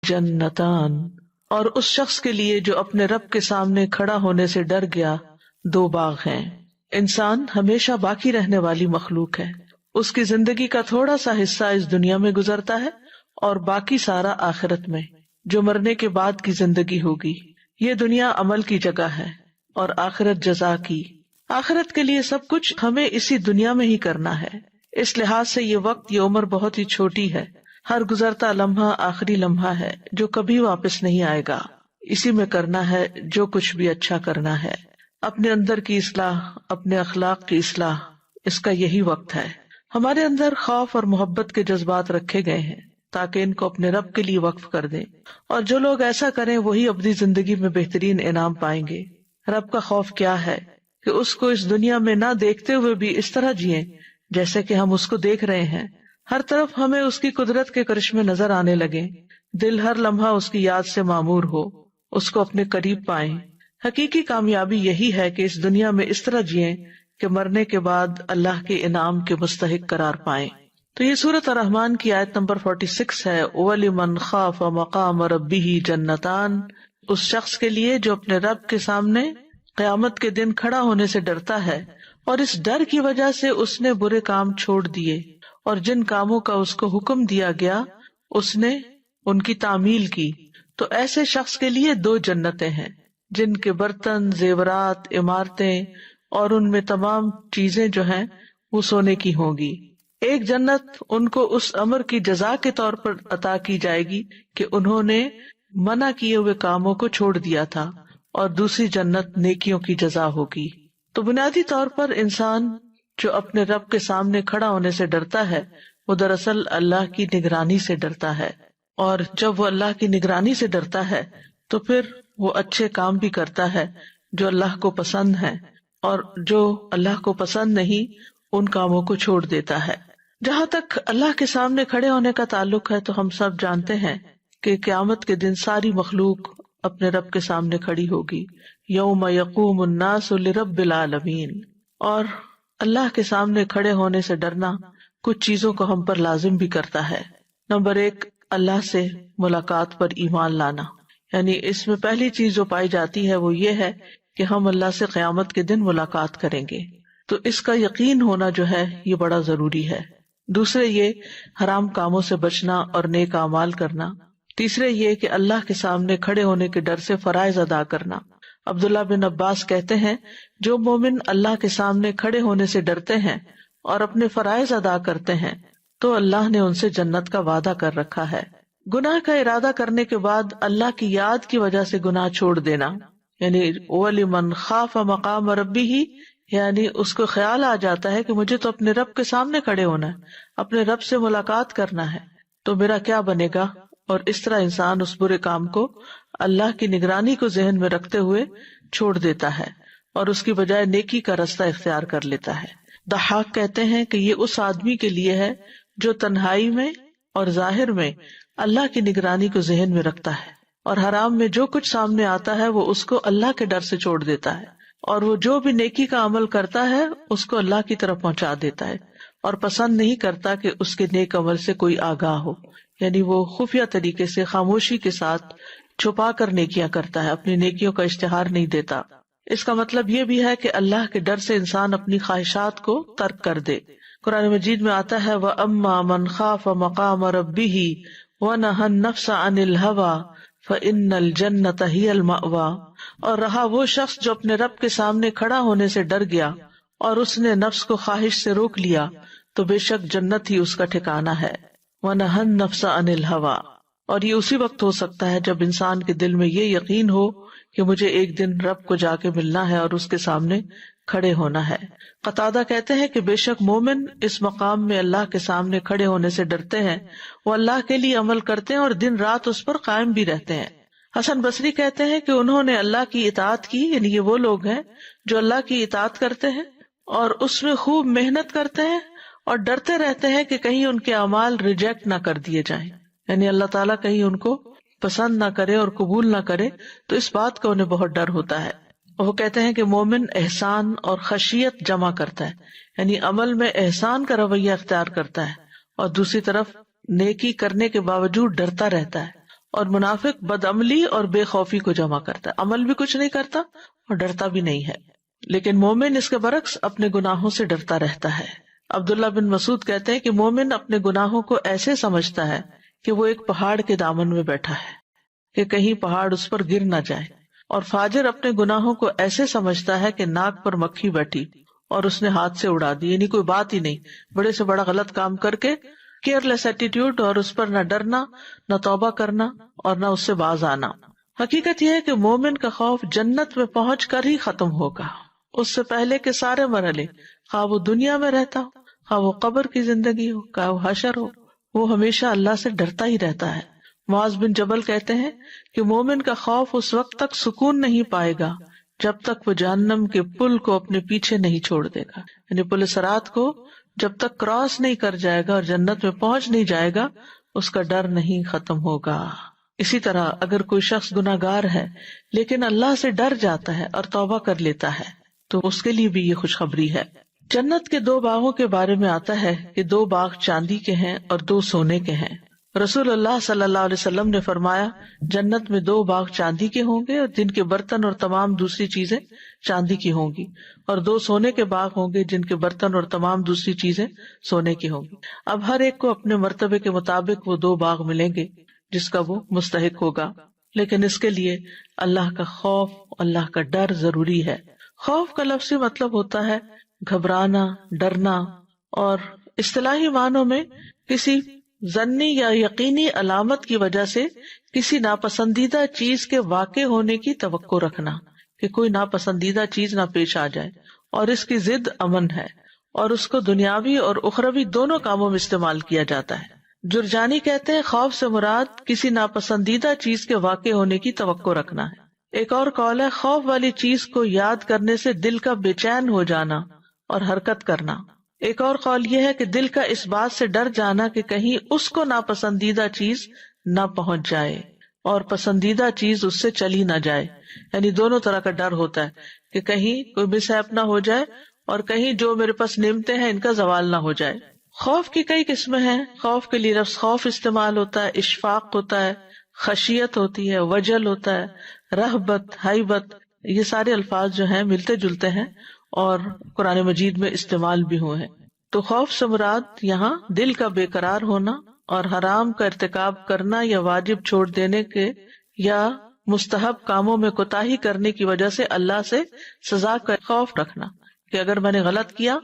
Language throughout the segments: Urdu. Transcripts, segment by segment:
جنتان، اور اس شخص کے لیے جو اپنے رب کے سامنے کھڑا ہونے سے ڈر گیا 2 باغ ہیں۔ انسان ہمیشہ باقی رہنے والی مخلوق ہے، اس کی زندگی کا تھوڑا سا حصہ اس دنیا میں گزرتا ہے اور باقی سارا آخرت میں، جو مرنے کے بعد کی زندگی ہوگی۔ یہ دنیا عمل کی جگہ ہے اور آخرت جزا کی۔ آخرت کے لیے سب کچھ ہمیں اسی دنیا میں ہی کرنا ہے۔ اس لحاظ سے یہ وقت، یہ عمر بہت ہی چھوٹی ہے۔ ہر گزرتا لمحہ آخری لمحہ ہے جو کبھی واپس نہیں آئے گا۔ اسی میں کرنا ہے جو کچھ بھی اچھا کرنا ہے۔ اپنے اندر کی اصلاح، اپنے اخلاق کی اصلاح، اس کا یہی وقت ہے۔ ہمارے اندر خوف اور محبت کے جذبات رکھے گئے ہیں تاکہ ان کو اپنے رب کے لیے وقف کر دیں، اور جو لوگ ایسا کریں وہی اپنی زندگی میں بہترین انعام پائیں گے۔ رب کا خوف کیا ہے کہ اس کو اس دنیا میں نہ دیکھتے ہوئے بھی اس طرح جئیں جیسے کہ ہم اس کو دیکھ رہے ہیں۔ ہر طرف ہمیں اس کی قدرت کے کرشمے نظر آنے لگیں، دل ہر لمحہ اس کی یاد سے معمور ہو، اس کو اپنے قریب پائیں۔ حقیقی کامیابی یہی ہے کہ اس دنیا میں اس طرح جئیں کہ مرنے کے بعد اللہ کے انعام کے مستحق قرار پائیں۔ تو یہ سورۃ الرحمن کی آیت نمبر 46 ہے، وَلِمَنْ خَافَ مَقَامَ رَبِّهِ جَنَّتَانِ، اس شخص کے لیے جو اپنے رب کے سامنے قیامت کے دن کھڑا ہونے سے ڈرتا ہے اور اس ڈر کی وجہ سے اس نے برے کام چھوڑ دیے اور جن کاموں کا اس کو حکم دیا گیا اس نے ان کی تعمیل کی، تو ایسے شخص کے لیے 2 جنتیں ہیں جن کے برتن، زیورات، عمارتیں اور ان میں تمام چیزیں جو ہیں وہ سونے کی ہوں گی۔ ایک جنت ان کو اس امر کی جزا کے طور پر عطا کی جائے گی کہ انہوں نے منع کیے ہوئے کاموں کو چھوڑ دیا تھا، اور دوسری جنت نیکیوں کی جزا ہوگی۔ تو بنیادی طور پر انسان جو اپنے رب کے سامنے کھڑا ہونے سے ڈرتا ہے وہ دراصل اللہ کی نگرانی سے ڈرتا ہے، اور جب وہ اللہ کی نگرانی سے ڈرتا ہے تو پھر وہ اچھے کام بھی کرتا ہے جو اللہ کو پسند ہیں، اور جو اللہ کو پسند نہیں ان کاموں کو چھوڑ دیتا ہے۔ جہاں تک اللہ کے سامنے کھڑے ہونے کا تعلق ہے تو ہم سب جانتے ہیں کہ قیامت کے دن ساری مخلوق اپنے رب کے سامنے کھڑی ہوگی، یوم یقوم الناس لرب العالمین۔ اور اللہ کے سامنے کھڑے ہونے سے ڈرنا کچھ چیزوں کو ہم پر لازم بھی کرتا ہے۔ نمبر 1، اللہ سے ملاقات پر ایمان لانا، یعنی اس میں پہلی چیز جو پائی جاتی ہے وہ یہ ہے کہ ہم اللہ سے قیامت کے دن ملاقات کریں گے، تو اس کا یقین ہونا جو ہے یہ بڑا ضروری ہے۔ دوسرے یہ حرام کاموں سے بچنا اور نیک اعمال کرنا۔ تیسرے یہ کہ اللہ کے سامنے کھڑے ہونے کے ڈر سے فرائض ادا کرنا۔ عبداللہ بن عباس کہتے ہیں، جو مومن اللہ کے سامنے کھڑے ہونے سے ڈرتے ہیں اور اپنے فرائض ادا کرتے ہیں تو اللہ نے ان سے جنت کا وعدہ کر رکھا ہے۔ گناہ کا ارادہ کرنے کے بعد اللہ کی یاد کی وجہ سے گناہ چھوڑ دینا، یعنی وَلِمَنْ خَافَ مَقَامَ رَبِّهِ، یعنی اس کو خیال آ جاتا ہے کہ مجھے تو اپنے رب کے سامنے کھڑے ہونا ہے، اپنے رب سے ملاقات کرنا ہے، تو میرا کیا بنے گا، اور اس طرح انسان اس برے کام کو اللہ کی نگرانی کو ذہن میں رکھتے ہوئے چھوڑ دیتا ہے اور اس کی بجائے نیکی کا رستہ اختیار کر لیتا ہے۔ ضحاک کہتے ہیں کہ یہ اس آدمی کے لیے ہے جو تنہائی میں اور ظاہر میں اللہ کی نگرانی کو ذہن میں رکھتا ہے، اور حرام میں جو کچھ سامنے آتا ہے وہ اس کو اللہ کے ڈر سے چھوڑ دیتا ہے، اور وہ جو بھی نیکی کا عمل کرتا ہے اس کو اللہ کی طرف پہنچا دیتا ہے، اور پسند نہیں کرتا کہ اس کے نیک عمل سے کوئی آگاہ ہو، یعنی وہ خفیہ طریقے سے خاموشی کے ساتھ چھپا کر نیکیاں کرتا ہے، اپنی نیکیوں کا اشتہار نہیں دیتا۔ اس کا مطلب یہ بھی ہے کہ اللہ کے ڈر سے انسان اپنی خواہشات کو ترک کر دے۔ قرآن مجید میں آتا ہے وَأَمَّا مَنْ خَافَ مَقَامَ رَبِّهِ وَنَهَى النَّفْسَ عَنِ الْهَوَى فَإِنَّ الْجَنَّةَ هِيَ الْمَأْوَى، اور رہا وہ شخص جو اپنے رب کے سامنے کھڑا ہونے سے ڈر گیا اور اس نے نفس کو خواہش سے روک لیا تو بے شک جنت ہی اس کا ٹھکانہ ہے۔ وَنَهَى النَّفْسَ عَنِ الْهَوَى، اور یہ اسی وقت ہو سکتا ہے جب انسان کے دل میں یہ یقین ہو کہ مجھے ایک دن رب کو جا کے ملنا ہے اور اس کے سامنے کھڑے ہونا ہے۔ قتادہ کہتے ہیں کہ بے شک مومن اس مقام میں اللہ کے سامنے کھڑے ہونے سے ڈرتے ہیں، وہ اللہ کے لیے عمل کرتے ہیں اور دن رات اس پر قائم بھی رہتے ہیں۔ حسن بصری کہتے ہیں کہ انہوں نے اللہ کی اطاعت کی، یعنی یہ وہ لوگ ہیں جو اللہ کی اطاعت کرتے ہیں اور اس میں خوب محنت کرتے ہیں اور ڈرتے رہتے ہیں کہ کہیں ان کے اعمال ریجیکٹ نہ کر دیے جائیں، یعنی اللہ تعالیٰ کہیں ان کو پسند نہ کرے اور قبول نہ کرے، تو اس بات کا انہیں بہت ڈر ہوتا ہے۔ وہ کہتے ہیں کہ مومن احسان اور خشیت جمع کرتا ہے، یعنی عمل میں احسان کا رویہ اختیار کرتا ہے اور دوسری طرف نیکی کرنے کے باوجود ڈرتا رہتا ہے، اور منافق بدعملی اور بے خوفی کو جمع کرتا ہے، عمل بھی کچھ نہیں کرتا اور ڈرتا بھی نہیں ہے، لیکن مومن اس کے برعکس اپنے گناہوں سے ڈرتا رہتا ہے۔ عبداللہ بن مسعود کہتے ہیں کہ مومن اپنے گناہوں کو ایسے سمجھتا ہے کہ وہ ایک پہاڑ کے دامن میں بیٹھا ہے کہ کہیں پہاڑ اس پر گر نہ جائے، اور فاجر اپنے گناہوں کو ایسے سمجھتا ہے کہ ناک پر مکھی بیٹھی اور اس نے ہاتھ سے اڑا دی، یعنی کوئی بات ہی نہیں، بڑے سے بڑا غلط کام کر کے کیئر لیس ایٹیٹیوڈ، اور اس پر نہ ڈرنا، نہ توبہ کرنا اور نہ اس سے باز آنا۔ حقیقت یہ ہے کہ مومن کا خوف جنت میں پہنچ کر ہی ختم ہوگا، اس سے پہلے کے سارے مرحلے، خواہ وہ دنیا میں رہتا ہو، خواہ وہ قبر کی زندگی ہو، خواہ وہ حشر ہو، وہ ہمیشہ اللہ سے ڈرتا ہی رہتا ہے۔ معاذ بن جبل کہتے ہیں کہ مومن کا خوف اس وقت تک سکون نہیں پائے گا جب تک وہ جہنم کے پل کو اپنے پیچھے نہیں چھوڑ دے گا، یعنی پل صراط کو جب تک کراس نہیں کر جائے گا اور جنت میں پہنچ نہیں جائے گا، اس کا ڈر نہیں ختم ہوگا۔ اسی طرح اگر کوئی شخص گناہگار ہے لیکن اللہ سے ڈر جاتا ہے اور توبہ کر لیتا ہے تو اس کے لیے بھی یہ خوشخبری ہے۔ جنت کے 2 باغوں کے بارے میں آتا ہے کہ 2 باغ چاندی کے ہیں اور 2 سونے کے ہیں۔ رسول اللہ صلی اللہ علیہ وسلم نے فرمایا، جنت میں 2 باغ چاندی کے ہوں گے اور جن کے برتن اور تمام دوسری چیزیں چاندی کی ہوں گی، اور 2 سونے کے باغ ہوں گے جن کے برتن اور تمام دوسری چیزیں سونے کی ہوں گی۔ اب ہر ایک کو اپنے مرتبے کے مطابق وہ 2 باغ ملیں گے جس کا وہ مستحق ہوگا، لیکن اس کے لیے اللہ کا خوف، اللہ کا ڈر ضروری ہے۔ خوف کا لفظی مطلب ہوتا ہے گھبرانا، ڈرنا، اور اصطلاحی معنوں میں کسی ظنی یا یقینی علامت کی وجہ سے کسی ناپسندیدہ چیز کے واقع ہونے کی توقع رکھنا، کہ کوئی ناپسندیدہ چیز نہ پیش آ جائے، اور اس کی ضد امن ہے، اور اس کو دنیاوی اور اخروی دونوں کاموں میں استعمال کیا جاتا ہے۔ جرجانی کہتے ہیں خوف سے مراد کسی ناپسندیدہ چیز کے واقع ہونے کی توقع رکھنا ہے۔ ایک اور قول ہے خوف والی چیز کو یاد کرنے سے دل کا بے چین ہو جانا اور حرکت کرنا۔ ایک اور قول یہ ہے کہ دل کا اس بات سے ڈر جانا کہ کہیں اس کو ناپسندیدہ چیز نہ پہنچ جائے اور پسندیدہ چیز اس سے چلی نہ جائے، یعنی دونوں طرح کا ڈر ہوتا ہے کہ کہیں کوئی مس ہیپ نہ ہو جائے اور کہیں جو میرے پاس نعمتیں ہیں ان کا زوال نہ ہو جائے۔ خوف کی کئی قسمیں ہیں۔ خوف کے لیے لفظ خوف استعمال ہوتا ہے، اشفاق ہوتا ہے، خشیت ہوتی ہے، وجل ہوتا ہے، رہبت، ہیبت، یہ سارے الفاظ جو ہیں ملتے جلتے ہیں اور قرآن مجید میں استعمال بھی ہوئے ہیں۔ تو خوف سے مراد یہاں دل کا بے قرار ہونا اور حرام کا ارتکاب کرنا یا واجب چھوڑ دینے کے یا مستحب کاموں میں کوتاہی کرنے کی وجہ سے اللہ سے سزا کا خوف رکھنا، کہ اگر میں نے غلط کیا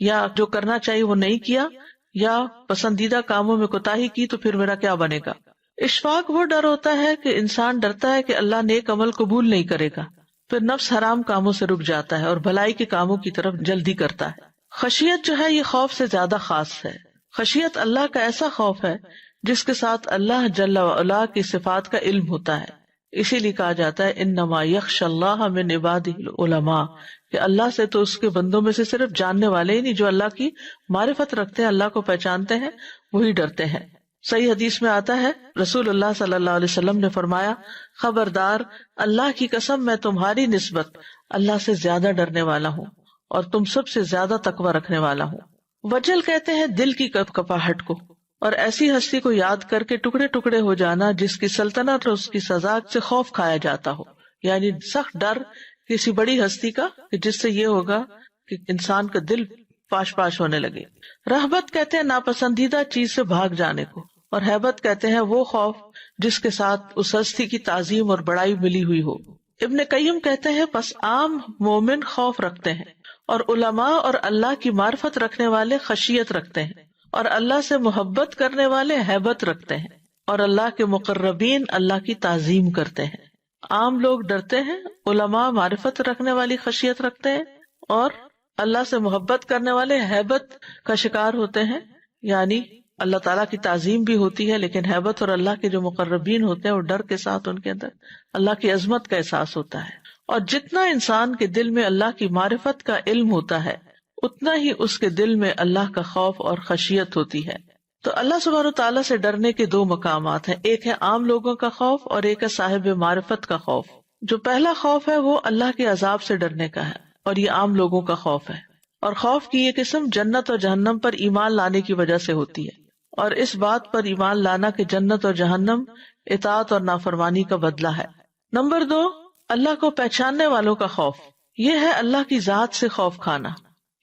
یا جو کرنا چاہیے وہ نہیں کیا یا پسندیدہ کاموں میں کوتاہی کی تو پھر میرا کیا بنے گا۔ اشفاق وہ ڈر ہوتا ہے کہ انسان ڈرتا ہے کہ اللہ نیک عمل قبول نہیں کرے گا، پھر نفس حرام کاموں سے رک جاتا ہے اور بھلائی کے کاموں کی طرف جلدی کرتا ہے۔ خشیت جو ہے یہ خوف سے زیادہ خاص ہے۔ خشیت اللہ کا ایسا خوف ہے جس کے ساتھ اللہ جل وعلا کی صفات کا علم ہوتا ہے۔ اسی لیے کہا جاتا ہے انما یخشی اللہ من عبادہ العلماء، کہ اللہ سے تو اس کے بندوں میں سے صرف جاننے والے ہی نہیں، جو اللہ کی معرفت رکھتے ہیں، اللہ کو پہچانتے ہیں، وہی ڈرتے ہیں۔ صحیح حدیث میں آتا ہے رسول اللہ صلی اللہ علیہ وسلم نے فرمایا، خبردار، اللہ کی قسم میں تمہاری نسبت اللہ سے زیادہ ڈرنے والا ہوں اور تم سب سے زیادہ تقوی رکھنے والا ہوں۔ وجل کہتے ہیں دل کی کپاہٹ کو، اور ایسی ہستی کو یاد کر کے ٹکڑے ٹکڑے ہو جانا جس کی سلطنت اور اس کی سزا سے خوف کھایا جاتا ہو، یعنی سخت ڈر کسی بڑی ہستی کا کہ جس سے یہ ہوگا کہ انسان کا دل پاش پاش ہونے لگے۔ رہبت کہتے ہیں ناپسندیدہ چیز سے بھاگ جانے کو، اور ہیبت کہتے ہیں وہ خوف جس کے ساتھ اس ہستی کی تعظیم اور بڑائی ملی ہوئی ہو۔ ابن قیم کہتے ہیں پس عام مومن خوف رکھتے ہیں، اور علماء اور اللہ کی معرفت رکھنے والے خشیت رکھتے ہیں، اور اللہ سے محبت کرنے والے ہیبت رکھتے ہیں، اور اللہ کے مقربین اللہ کی تعظیم کرتے ہیں۔ عام لوگ ڈرتے ہیں، علماء معرفت رکھنے والی خشیت رکھتے ہیں، اور اللہ سے محبت کرنے والے ہیبت کا شکار ہوتے ہیں، یعنی اللہ تعالیٰ کی تعظیم بھی ہوتی ہے لیکن ہیبت، اور اللہ کے جو مقربین ہوتے ہیں وہ ڈر کے ساتھ ان کے اندر اللہ کی عظمت کا احساس ہوتا ہے۔ اور جتنا انسان کے دل میں اللہ کی معرفت کا علم ہوتا ہے اتنا ہی اس کے دل میں اللہ کا خوف اور خشیت ہوتی ہے۔ تو اللہ سبحانہ وتعالیٰ سے ڈرنے کے 2 مقامات ہیں، ایک ہے عام لوگوں کا خوف اور ایک ہے صاحب معرفت کا خوف۔ جو پہلا خوف ہے وہ اللہ کے عذاب سے ڈرنے کا ہے، اور یہ عام لوگوں کا خوف ہے، اور خوف کی یہ قسم جنت اور جہنم پر ایمان لانے کی وجہ سے ہوتی ہے، اور اس بات پر ایمان لانا کہ جنت اور جہنم اطاعت اور نافرمانی کا بدلہ ہے۔ نمبر 2، اللہ کو پہچاننے والوں کا خوف، یہ ہے اللہ کی ذات سے خوف کھانا،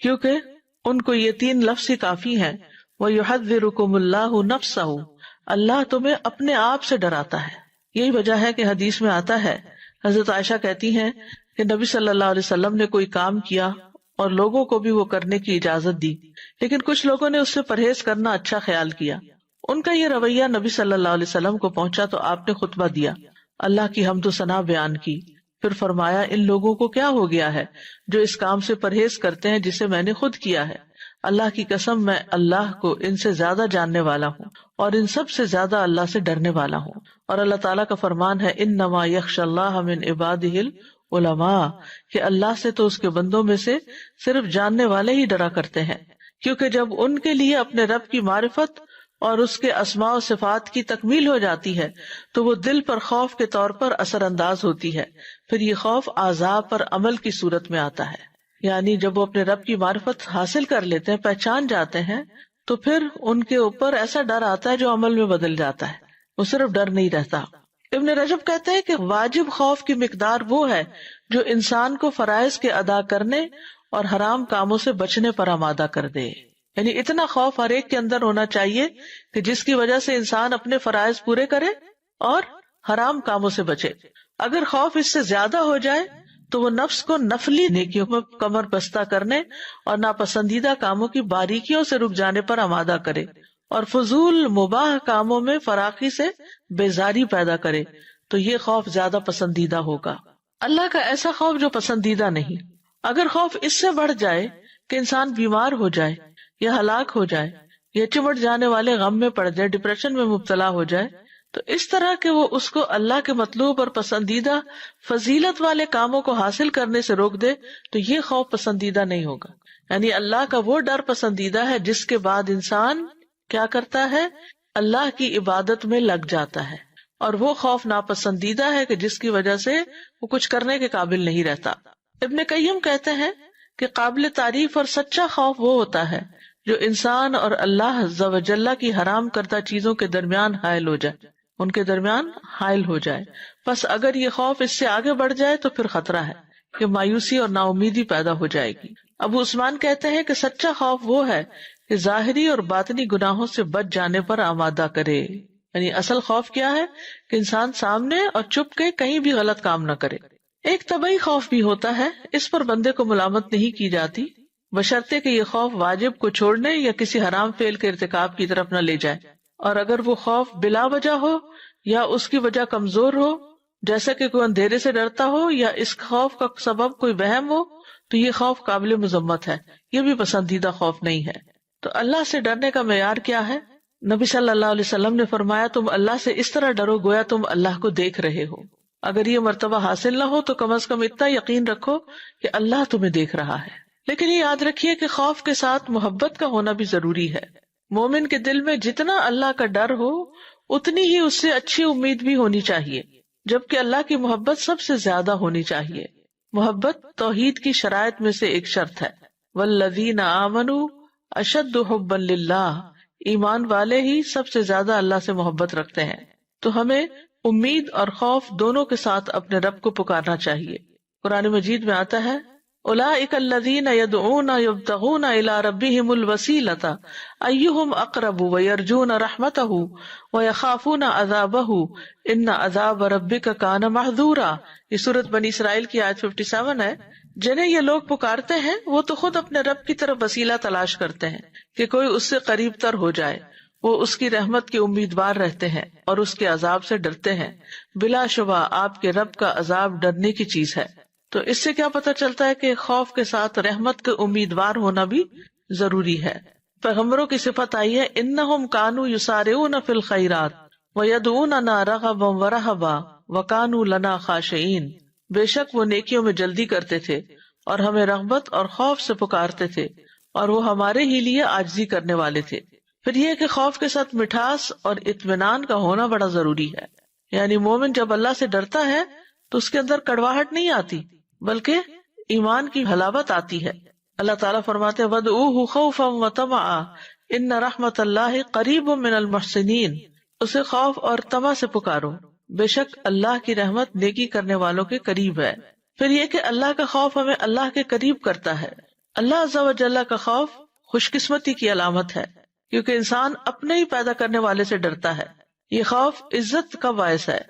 کیونکہ ان کو یہ 3 لفظ ہی کافی ہیں۔ وَيُحَذِّرُكُمُ اللَّهُ نَفْسَهُ، اللہ تمہیں اپنے آپ سے ڈراتا ہے۔ یہی وجہ ہے کہ حدیث میں آتا ہے، حضرت عائشہ کہتی ہیں کہ نبی صلی اللہ علیہ وسلم نے کوئی کام کیا اور لوگوں کو بھی وہ کرنے کی اجازت دی، لیکن کچھ لوگوں نے اس سے پرہیز کرنا اچھا خیال کیا۔ ان کا یہ رویہ نبی صلی اللہ علیہ وسلم کو پہنچا تو آپ نے خطبہ دیا، اللہ کی حمد و ثنا بیان کی، پھر فرمایا ان لوگوں کو کیا ہو گیا ہے جو اس کام سے پرہیز کرتے ہیں جسے میں نے خود کیا ہے۔ اللہ کی قسم میں اللہ کو ان سے زیادہ جاننے والا ہوں اور ان سب سے زیادہ اللہ سے ڈرنے والا ہوں۔ اور اللہ تعالیٰ کا فرمان ہے انما یخشی اللہ من عبادہ العلماء، کہ اللہ سے تو اس کے بندوں میں سے صرف جاننے والے ہی ڈرا کرتے ہیں، کیونکہ جب ان کے لیے اپنے رب کی معرفت اور اس کے اسماء و صفات کی تکمیل ہو جاتی ہے تو وہ دل پر خوف کے طور پر اثر انداز ہوتی ہے، پھر یہ خوف اعضاء پر عمل کی صورت میں آتا ہے۔ یعنی جب وہ اپنے رب کی معرفت حاصل کر لیتے ہیں، پہچان جاتے ہیں، تو پھر ان کے اوپر ایسا ڈر آتا ہے جو عمل میں بدل جاتا ہے، وہ صرف ڈر نہیں رہتا۔ ابن رجب کہتے ہیں کہ واجب خوف کی مقدار وہ ہے جو انسان کو فرائض کے ادا کرنے اور حرام کاموں سے بچنے پر آمادہ کر دے۔ یعنی اتنا خوف ہر ایک کے اندر ہونا چاہیے کہ جس کی وجہ سے انسان اپنے فرائض پورے کرے اور حرام کاموں سے بچے۔ اگر خوف اس سے زیادہ ہو جائے تو وہ نفس کو نفلی نیکیوں میں کمر بستہ کرنے اور ناپسندیدہ کاموں کی باریکیوں سے رک جانے پر آمادہ کرے اور فضول مباح کاموں میں فراخی سے بیزاری پیدا کرے، تو یہ خوف زیادہ پسندیدہ ہوگا۔ اللہ کا ایسا خوف جو پسندیدہ نہیں۔ اگر خوف اس سے بڑھ جائے کہ انسان بیمار ہو جائے یا ہلاک ہو جائے یا چمٹ جانے والے غم میں پڑ جائے، ڈپریشن میں مبتلا ہو جائے، تو اس طرح کہ وہ اس کو اللہ کے مطلوب اور پسندیدہ فضیلت والے کاموں کو حاصل کرنے سے روک دے، تو یہ خوف پسندیدہ نہیں ہوگا۔ یعنی اللہ کا وہ ڈر پسندیدہ ہے جس کے بعد انسان کیا کرتا ہے، اللہ کی عبادت میں لگ جاتا ہے، اور وہ خوف ناپسندیدہ ہے کہ جس کی وجہ سے وہ کچھ کرنے کے قابل نہیں رہتا۔ ابن قیم کہتے ہیں کہ قابل تعریف اور سچا خوف وہ ہوتا ہے جو انسان اور اللہ عز و جل کی حرام کردہ چیزوں کے درمیان حائل ہو جائے، ان کے درمیان حائل ہو جائے۔ بس اگر یہ خوف اس سے آگے بڑھ جائے تو پھر خطرہ ہے کہ مایوسی اور نا امیدی پیدا ہو جائے گی۔ ابو عثمان کہتے ہیں کہ سچا خوف وہ ہے کہ ظاہری اور باطنی گناہوں سے بچ جانے پر آمادہ کرے۔ یعنی اصل خوف کیا ہے کہ انسان سامنے اور چھپ کے کہیں بھی غلط کام نہ کرے۔ ایک طبعی خوف بھی ہوتا ہے، اس پر بندے کو ملامت نہیں کی جاتی، بشرطے کہ یہ خوف واجب کو چھوڑنے یا کسی حرام فعل کے ارتکاب کی طرف نہ لے جائے، اور اگر وہ خوف بلا وجہ ہو یا اس کی وجہ کمزور ہو، جیسا کہ کوئی اندھیرے سے ڈرتا ہو یا اس خوف کا سبب کوئی وہم ہو، تو یہ خوف قابل مذمت ہے، یہ بھی پسندیدہ خوف نہیں ہے۔ تو اللہ سے ڈرنے کا معیار کیا ہے؟ نبی صلی اللہ علیہ وسلم نے فرمایا تم اللہ سے اس طرح ڈرو گویا تم اللہ کو دیکھ رہے ہو۔ اگر یہ مرتبہ حاصل نہ ہو تو کم از کم اتنا یقین رکھو کہ اللہ تمہیں دیکھ رہا ہے۔ لیکن یہ یاد رکھیے کہ خوف کے ساتھ محبت کا ہونا بھی ضروری ہے۔ مومن کے دل میں جتنا اللہ کا ڈر ہو اتنی ہی اس سے اچھی امید بھی ہونی چاہیے، جبکہ اللہ کی محبت سب سے زیادہ ہونی چاہیے۔ محبت توحید کی شرائط میں سے ایک شرط ہے، والذین آمنوا اشد حبا للہ، ایمان والے ہی سب سے زیادہ اللہ سے محبت رکھتے ہیں۔ تو ہمیں امید اور خوف دونوں کے ساتھ اپنے رب کو پکارنا چاہیے۔ قرآن مجید میں آتا ہے اولئک الذین یدعون یبتغون الی ربہم الوسیلۃ ایہم اقرب ویرجون رحمتہ ویخافون عذابہ ان عذاب ربک کان محذورا۔ یہ سورۃ بنی اسرائیل کی آیت 57 ہے۔ جنہیں یہ لوگ پکارتے ہیں وہ تو خود اپنے رب کی طرف وسیلہ تلاش کرتے ہیں کہ کوئی اس سے قریب تر ہو جائے، وہ اس کی رحمت کے امیدوار رہتے ہیں اور اس کے عذاب سے ڈرتے ہیں۔ بلا شبہ آپ کے رب کا عذاب ڈرنے کی چیز ہے۔ تو اس سے کیا پتہ چلتا ہے کہ خوف کے ساتھ رحمت کے امیدوار ہونا بھی ضروری ہے۔ پیغمبروں کی صفت آئی ہے انہم کانوا یسارعون فی الخیرات ویدعوننا رغبا ورہبا وکانوا لنا خاشعین۔ بے شک وہ نیکیوں میں جلدی کرتے تھے اور ہمیں رغبت اور خوف سے پکارتے تھے اور وہ ہمارے ہی لیے عاجزی کرنے والے تھے۔ پھر یہ کہ خوف کے ساتھ مٹھاس اور اطمینان کا ہونا بڑا ضروری ہے۔ یعنی مومن جب اللہ سے ڈرتا ہے تو اس کے اندر کڑواہٹ نہیں آتی بلکہ ایمان کی حلاوت آتی ہے۔ اللہ تعالیٰ فرماتے ہیں وَادْعُوهُ خَوْفًا وَطَمَعًا، ان رحمت اللہ قریب من المحسنین، اسے خوف اور طمع سے پکارو، بے شک اللہ کی رحمت نیکی کرنے والوں کے قریب ہے۔ پھر یہ کہ اللہ کا خوف ہمیں اللہ کے قریب کرتا ہے۔ اللہ عز و جل کا خوف خوش قسمتی کی علامت ہے، کیونکہ انسان اپنے ہی پیدا کرنے والے سے ڈرتا ہے۔ یہ خوف عزت کا باعث ہے،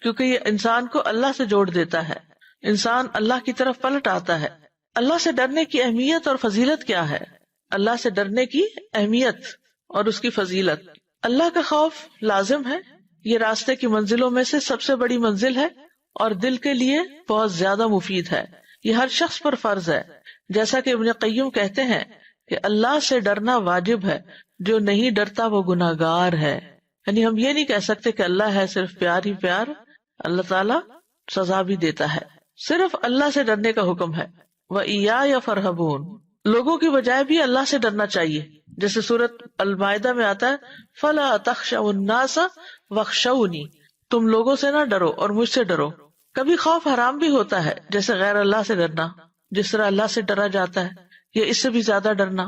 کیونکہ یہ انسان کو اللہ سے جوڑ دیتا ہے، انسان اللہ کی طرف پلٹ آتا ہے۔ اللہ سے ڈرنے کی اہمیت اور فضیلت کیا ہے؟ اللہ سے ڈرنے کی اہمیت اور اس کی فضیلت، اللہ کا خوف لازم ہے، یہ راستے کی منزلوں میں سے سب سے بڑی منزل ہے اور دل کے لیے بہت زیادہ مفید ہے۔ یہ ہر شخص پر فرض ہے، جیسا کہ ابن قیم کہتے ہیں کہ اللہ سے ڈرنا واجب ہے، جو نہیں ڈرتا وہ گناہگار ہے۔ یعنی ہم یہ نہیں کہہ سکتے کہ اللہ ہے صرف پیار ہی پیار، اللہ تعالیٰ سزا بھی دیتا ہے۔ صرف اللہ سے ڈرنے کا حکم ہے۔ وَإِيَّايَ فَارْهَبُونَ، لوگوں کی بجائے بھی اللہ سے ڈرنا چاہیے، جیسے سورۃ المائدہ میں آتا ہے فَلَا تَخْشَوُا النَّاسَ وَاخْشَوْنِي، تم لوگوں سے نہ ڈرو اور مجھ سے ڈرو۔ کبھی خوف حرام بھی ہوتا ہے، جیسے غیر اللہ سے ڈرنا، جس طرح اللہ سے ڈرا جاتا ہے یا اس سے بھی زیادہ ڈرنا،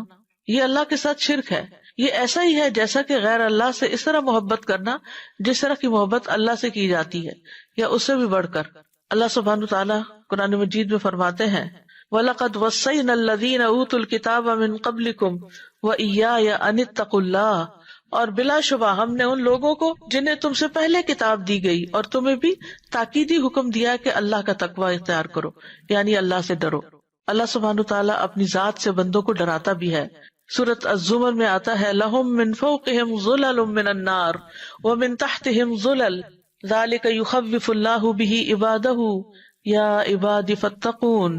یہ اللہ کے ساتھ شرک ہے۔ یہ ایسا ہی ہے جیسا کہ غیر اللہ سے اس طرح محبت کرنا جس طرح کی محبت اللہ سے کی جاتی ہے یا اس سے بھی بڑھ کر۔ اللہ سبحانہ تعالیٰ قرآن مجید میں فرماتے ہیں وَلَقَدْ وَصَّيْنَا الَّذِينَ أُوتُوا الْكِتَابَ مِنْ قَبْلِكُمْ وَإِيَّايَ أَنِ اتَّقُوا اللَّهَ، اور بلا شبہ ہم نے ان لوگوں کو جنہیں تم سے پہلے کتاب دی گئی اور تمہیں بھی تاکیدی حکم دیا کہ اللہ کا تقوی اختیار کرو، یعنی اللہ سے ڈرو۔ اللہ سبحانہ تعالیٰ اپنی ذات سے بندوں کو ڈراتا بھی ہے۔ سورۃ الزمر میں آتا ہے لَهُم مِّن فَوْقِهِمْ ظُلَلٌ مِّنَ النَّارِ وَمِن تَحْتِهِمْ ظُلَلٌ ذَلِكَ يُخَوِّفُ اللَّهُ بِهِ عِبَادَهُ يَا عِبَادِ فَاتَّقُونِ،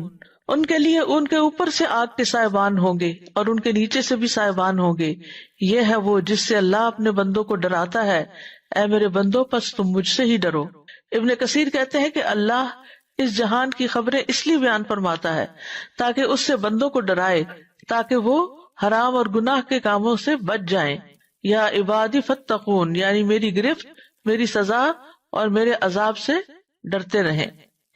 ان کے لیے ان کے اوپر سے آگ کے سائبان ہوں گے اور ان کے نیچے سے بھی سائبان ہوں گے، یہ ہے وہ جس سے اللہ اپنے بندوں کو ڈراتا ہے، اے میرے بندو پس تم مجھ سے ہی ڈرو۔ ابن کثیر کہتے ہیں کہ اللہ اس جہان کی خبریں اس لیے بیان فرماتا ہے تاکہ اس سے بندوں کو ڈرائے، تاکہ وہ حرام اور گناہ کے کاموں سے بچ جائیں۔ یا عبادی فتقون، یعنی میری گرفت، میری سزا اور میرے عذاب سے ڈرتے رہیں۔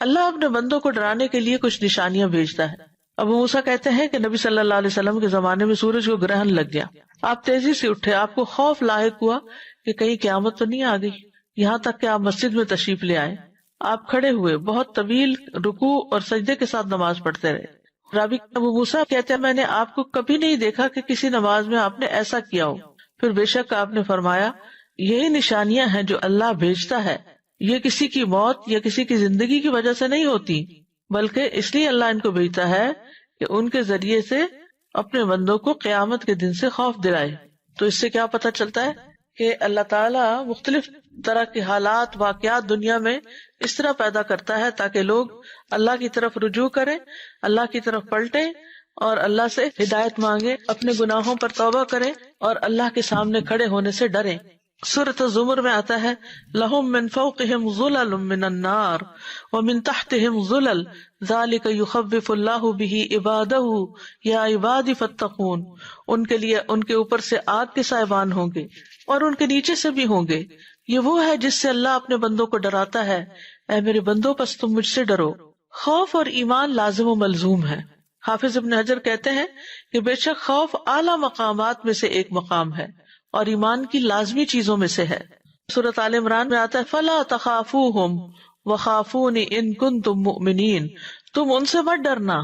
اللہ اپنے بندوں کو ڈرانے کے لیے کچھ نشانیاں بھیجتا ہے۔ ابو موسیٰ کہتے ہیں کہ نبی صلی اللہ علیہ وسلم کے زمانے میں سورج کو گرہن لگ گیا، آپ تیزی سے اٹھے، آپ کو خوف لاحق ہوا کہ کہیں قیامت تو نہیں آ گئی، یہاں تک کہ آپ مسجد میں تشریف لے آئے۔ آپ کھڑے ہوئے، بہت طویل رکوع اور سجدے کے ساتھ نماز پڑھتے رہے۔ راوی ابو موسیٰ کہتے ہیں میں نے آپ کو کبھی نہیں دیکھا کہ کسی نماز میں آپ نے ایسا کیا ہو۔ پھر بے شک آپ نے فرمایا یہی نشانیاں ہیں جو اللہ بھیجتا ہے، یہ کسی کی موت یا کسی کی زندگی کی وجہ سے نہیں ہوتی، بلکہ اس لیے اللہ ان کو بھیجتا ہے کہ ان کے ذریعے سے اپنے بندوں کو قیامت کے دن سے خوف دلائے۔ تو اس سے کیا پتہ چلتا ہے کہ اللہ تعالیٰ مختلف طرح کے حالات، واقعات دنیا میں اس طرح پیدا کرتا ہے تاکہ لوگ اللہ کی طرف رجوع کریں، اللہ کی طرف پلٹیں اور اللہ سے ہدایت مانگیں، اپنے گناہوں پر توبہ کریں اور اللہ کے سامنے کھڑے ہونے سے ڈریں۔ سورۃ الزمر میں آتا ہے لَهُم مِّن فَوْقِهِمْ ظُلَلٌ مِّنَ النَّارِ وَمِن تَحْتِهِمْ ظُلَلٌ ذَلِكَ يُخَوِّفُ اللَّهُ بِهِ عِبَادَهُ يَا عِبَادِ فَاتَّقُونِ، ان کے لیے ان کے اوپر سے آگ کے سائبان ہوں گے اور ان کے نیچے سے بھی ہوں گے، یہ وہ ہے جس سے اللہ اپنے بندوں کو ڈراتا ہے، اے میرے بندوں پس تم مجھ سے ڈرو۔ خوف اور ایمان لازم و ملزوم ہے۔ حافظ ابن حجر کہتے ہیں کہ بے شک خوف اعلیٰ مقامات میں سے ایک مقام ہے اور ایمان کی لازمی چیزوں میں سے ہے۔ سورۃ آل عمران میں آتا ہے فَلَا تَخَافُوهُمْ وَخَافُونِ إِن كُنتُم مُؤْمِنِينَ، تم ان سے مت ڈرنا،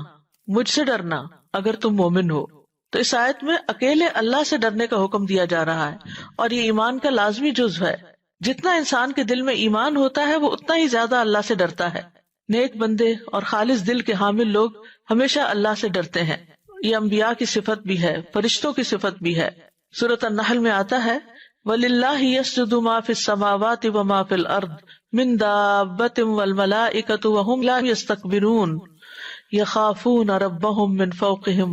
مجھ سے ڈرنا اگر تم مومن ہو۔ تو اس آیت میں اکیلے اللہ سے ڈرنے کا حکم دیا جا رہا ہے اور یہ ایمان کا لازمی جزو ہے۔ جتنا انسان کے دل میں ایمان ہوتا ہے وہ اتنا ہی زیادہ اللہ سے ڈرتا ہے۔ نیک بندے اور خالص دل کے حامل لوگ ہمیشہ اللہ سے ڈرتے ہیں، یہ انبیاء کی صفت بھی ہے، فرشتوں کی صفت بھی ہے۔ سورۃ النحل میں آتا ہے وَلِلَّهِ يَسْجُدُ مَا فِي السَّمَاوَاتِ وَمَا فِي الْأَرْضِ مِن دَابَّةٍ وَالْمَلَائِكَةُ وَهُمْ لَا يَسْتَكْبِرُونَ يَخَافُونَ رَبَّهُم مِّن فَوْقِهِمْ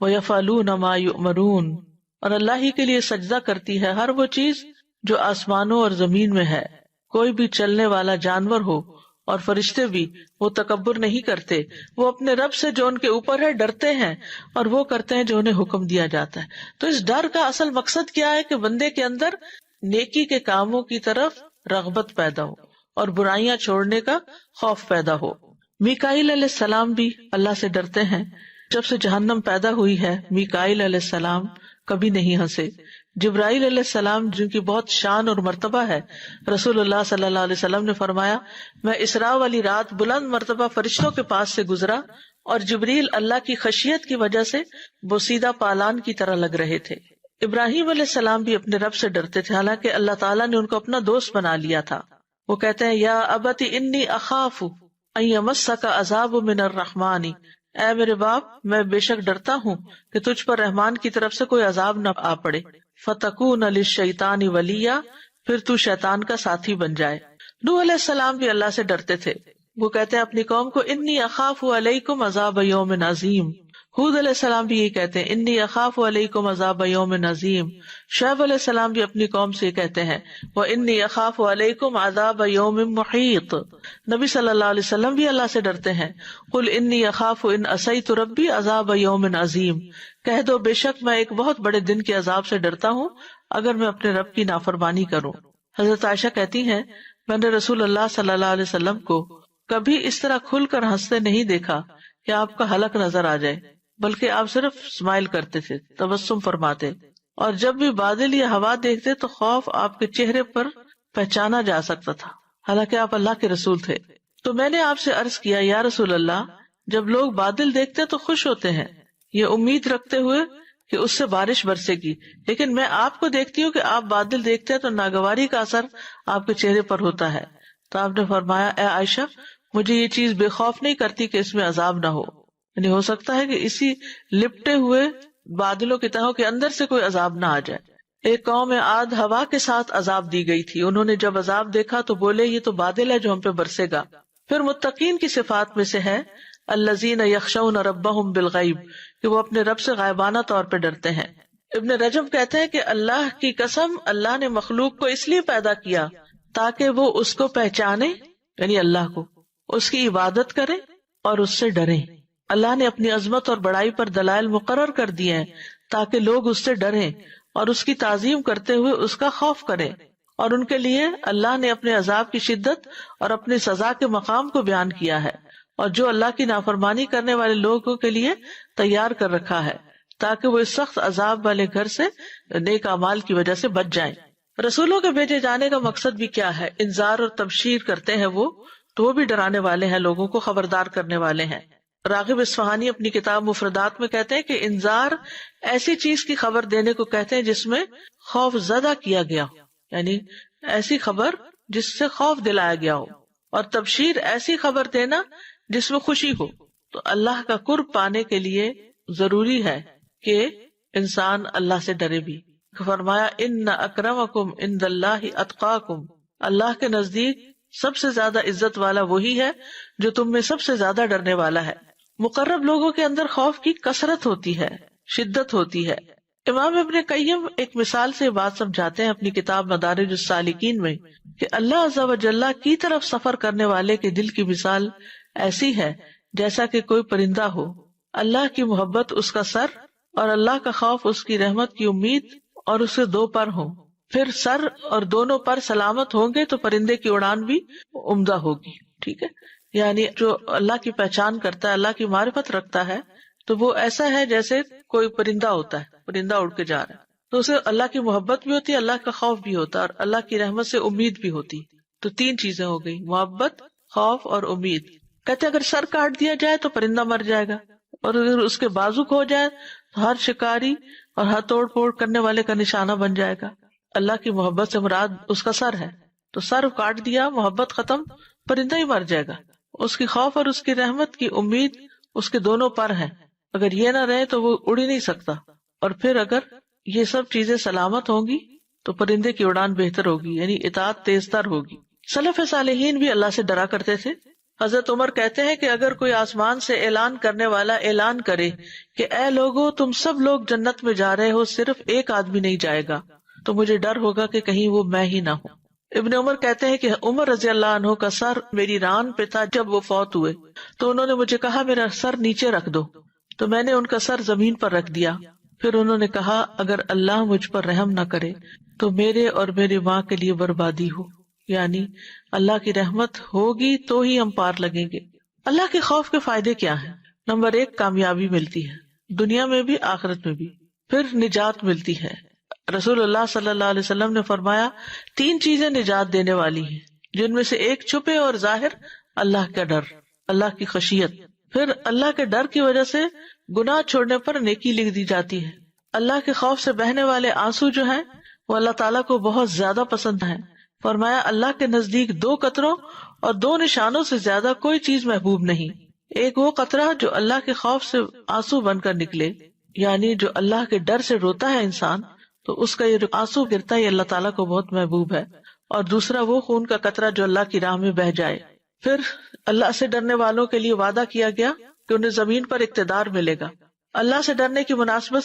وَيَفْعَلُونَ مَا يُؤْمَرُونَ، اور اللہ ہی کے لیے سجدہ کرتی ہے ہر وہ چیز جو آسمانوں اور زمین میں ہے، کوئی بھی چلنے والا جانور ہو اور فرشتے بھی، وہ تکبر نہیں کرتے، وہ اپنے رب سے جو ان کے اوپر ہے ڈرتے ہیں اور وہ کرتے ہیں جو انہیں حکم دیا جاتا ہے۔ تو اس ڈر کا اصل مقصد کیا ہے کہ بندے کے اندر نیکی کے کاموں کی طرف رغبت پیدا ہو اور برائیاں چھوڑنے کا خوف پیدا ہو۔ میکائیل علیہ السلام بھی اللہ سے ڈرتے ہیں۔ جب سے جہنم پیدا ہوئی ہے میکائیل علیہ السلام کبھی نہیں ہنسے۔ جبرائیل علیہ السلام جن کی بہت شان اور مرتبہ ہے، رسول اللہ صلی اللہ علیہ وسلم نے فرمایا میں اسراء والی رات بلند مرتبہ فرشتوں کے پاس سے گزرا اور جبریل اللہ کی خشیت کی وجہ سے بوسیدہ پالان کی طرح لگ رہے تھے۔ ابراہیم علیہ السلام بھی اپنے رب سے ڈرتے تھے، حالانکہ اللہ تعالیٰ نے ان کو اپنا دوست بنا لیا تھا۔ وہ کہتے ہیں یا ابت انی اخاف ان یمسک عذاب من الرحمن، اے میرے باپ میں بے شک ڈرتا ہوں کہ تجھ پر رحمان کی طرف سے کوئی عذاب نہ آ پڑے، فتکون للشیطان ولیا، پھر تو شیطان کا ساتھی بن جائے۔ نوح علیہ السلام بھی اللہ سے ڈرتے تھے، وہ کہتے ہیں اپنی قوم کو انی اخاف علیکم عذاب یوم عظیم۔ ہود علیہ السلام بھی یہ کہتے ہیں انی اخاف علیکم عذاب یوم عظیم۔ شعیب علیہ السلام بھی اپنی قوم سے یہ کہتے ہیں وانی اخاف علیکم عذاب یوم محیط۔ نبی صلی اللہ علیہ وسلم بھی اللہ سے ڈرتے ہیں، قل انی اخاف ان عصیت ربی عذاب یوم عظیم، کہہ دو بے شک میں ایک بہت بڑے دن کے عذاب سے ڈرتا ہوں اگر میں اپنے رب کی نافرمانی کروں۔ حضرت عائشہ کہتی ہیں میں نے رسول اللہ صلی اللہ علیہ وسلم کو کبھی اس طرح کھل کر ہنستے نہیں دیکھا کہ آپ کا حلق نظر آ جائے، بلکہ آپ صرف اسمائل کرتے تھے، تبسم فرماتے، اور جب بھی بادل یا ہوا دیکھتے تو خوف آپ کے چہرے پر پہچانا جا سکتا تھا، حالانکہ آپ اللہ کے رسول تھے۔ تو میں نے آپ سے عرض کیا یا رسول اللہ، جب لوگ بادل دیکھتے تو خوش ہوتے ہیں، یہ امید رکھتے ہوئے کہ اس سے بارش برسے گی، لیکن میں آپ کو دیکھتی ہوں کہ آپ بادل دیکھتے ہیں تو ناگواری کا اثر آپ کے چہرے پر ہوتا ہے۔ تو آپ نے فرمایا اے عائشہ مجھے یہ چیز بے خوف نہیں کرتی کہ اس میں عذاب نہ ہو، یعنی ہو سکتا ہے کہ اسی لپٹے ہوئے بادلوں کی تہوں کے اندر سے کوئی عذاب نہ آ جائے۔ ایک قوم عاد ہوا کے ساتھ عذاب دی گئی تھی، انہوں نے جب عذاب دیکھا تو بولے یہ تو بادل ہے جو ہم پہ برسے گا۔ پھر متقین کی صفات میں سے ہے الذین یخشون ربہم بالغیب، کہ وہ اپنے رب سے غائبانہ طور پہ ڈرتے ہیں۔ ابن رجب کہتے ہیں کہ اللہ کی قسم اللہ نے مخلوق کو اس لیے پیدا کیا تاکہ وہ اس کو پہچانے، یعنی اللہ کو، اس کی عبادت کرے اور اس سے ڈریں۔ اللہ نے اپنی عظمت اور بڑائی پر دلائل مقرر کر دیے ہیں تاکہ لوگ اس سے ڈریں اور اس کی تعظیم کرتے ہوئے اس کا خوف کریں، اور ان کے لیے اللہ نے اپنے عذاب کی شدت اور اپنی سزا کے مقام کو بیان کیا ہے، اور جو اللہ کی نافرمانی کرنے والے لوگوں کے لیے تیار کر رکھا ہے تاکہ وہ اس سخت عذاب والے گھر سے نیک اعمال کی وجہ سے بچ جائیں۔ رسولوں کے بھیجے جانے کا مقصد بھی کیا ہے؟ انذار اور تبشیر کرتے ہیں وہ، تو وہ بھی ڈرانے والے ہیں، لوگوں کو خبردار کرنے والے ہیں۔ راغب اصفہانی اپنی کتاب مفردات میں کہتے ہیں کہ انذار ایسی چیز کی خبر دینے کو کہتے ہیں جس میں خوف زدہ کیا گیا ہو، یعنی ایسی خبر جس سے خوف دلایا گیا ہو، اور تبشیر ایسی خبر دینا جس میں خوشی ہو۔ تو اللہ کا قرب پانے کے لیے ضروری ہے کہ انسان اللہ سے ڈرے بھی۔ فرمایا ان اکرمکم عند اللہ اتقاکم، اللہ کے نزدیک سب سے زیادہ عزت والا وہی ہے جو تم میں سب سے زیادہ ڈرنے والا ہے۔ مقرب لوگوں کے اندر خوف کی کثرت ہوتی ہے، شدت ہوتی ہے۔ امام ابن قیم ایک مثال سے بات سمجھاتے ہیں اپنی کتاب مدارج السالکین میں کہ اللہ عز و جل کی طرف سفر کرنے والے کے دل کی مثال ایسی ہے جیسا کہ کوئی پرندہ ہو، اللہ کی محبت اس کا سر اور اللہ کا خوف اس کی رحمت کی امید، اور اسے دو پر ہوں، پھر سر اور دونوں پر سلامت ہوں گے تو پرندے کی اڑان بھی عمدہ ہوگی۔ ٹھیک ہے، یعنی جو اللہ کی پہچان کرتا ہے، اللہ کی معرفت رکھتا ہے، تو وہ ایسا ہے جیسے کوئی پرندہ ہوتا ہے، پرندہ اڑ کے جا رہا ہے، تو اسے اللہ کی محبت بھی ہوتی ہے، اللہ کا خوف بھی ہوتا ہے، اور اللہ کی رحمت سے امید بھی ہوتی۔ تو تین چیزیں ہو گئی، محبت، خوف اور امید۔ کہتے اگر سر کاٹ دیا جائے تو پرندہ مر جائے گا، اور اگر اس کے بازو کھو جائے تو ہر شکاری اور ہر توڑ پھوڑ کرنے والے کا نشانہ بن جائے گا۔ اللہ کی محبت سے مراد اس کا سر ہے، تو سر کاٹ دیا، محبت ختم، پرندہ ہی مر جائے گا۔ اس کی خوف اور اس کی رحمت کی امید اس کے دونوں پر ہے، اگر یہ نہ رہے تو وہ اڑ ہی نہیں سکتا، اور پھر اگر یہ سب چیزیں سلامت ہوں گی تو پرندے کی اڑان بہتر ہوگی، یعنی اطاعت تیز تر ہوگی۔ سلف صالحین بھی اللہ سے ڈرا کرتے تھے۔ حضرت عمر کہتے ہیں کہ اگر کوئی آسمان سے اعلان کرنے والا اعلان کرے کہ اے لوگو تم سب لوگ جنت میں جا رہے ہو، صرف ایک آدمی نہیں جائے گا، تو مجھے ڈر ہوگا کہ کہیں وہ میں ہی نہ ہوں۔ ابن عمر کہتے ہیں کہ عمر رضی اللہ عنہ کا سر میری ران پہ تھا جب وہ فوت ہوئے، تو انہوں نے مجھے کہا میرا سر نیچے رکھ دو، تو میں نے ان کا سر زمین پر رکھ دیا۔ پھر انہوں نے کہا اگر اللہ مجھ پر رحم نہ کرے تو میرے اور میری ماں کے لیے بربادی ہو، یعنی اللہ کی رحمت ہوگی تو ہی ہم پار لگیں گے۔ اللہ کے خوف کے فائدے کیا ہیں؟ نمبر 1، کامیابی ملتی ہے، دنیا میں بھی آخرت میں بھی۔ پھر نجات ملتی ہے۔ رسول اللہ صلی اللہ علیہ وسلم نے فرمایا 3 چیزیں نجات دینے والی ہیں، جن میں سے ایک چھپے اور ظاہر، اللہ کا ڈر، اللہ کی خشیت۔ پھر اللہ کے ڈر کی وجہ سے گناہ چھوڑنے پر نیکی لکھ دی جاتی ہے۔ اللہ کے خوف سے بہنے والے آنسو جو ہیں وہ اللہ تعالیٰ کو بہت زیادہ پسند ہیں۔ فرمایا اللہ کے نزدیک 2 قطروں اور 2 نشانوں سے زیادہ کوئی چیز محبوب نہیں۔ ایک وہ قطرہ جو اللہ کے خوف سے آنسو بن کر نکلے، یعنی جو اللہ کے ڈر سے روتا ہے انسان، تو اس کا یہ جو آنسو گرتا ہے یہ اللہ تعالیٰ کو بہت محبوب ہے۔ اور دوسرا وہ خون کا قطرہ جو اللہ کی راہ میں بہہ جائے۔ پھر اللہ سے ڈرنے والوں کے لیے وعدہ کیا گیا کہ انہیں زمین پر اقتدار ملے گا۔ اللہ سے ڈرنے کی مناسبت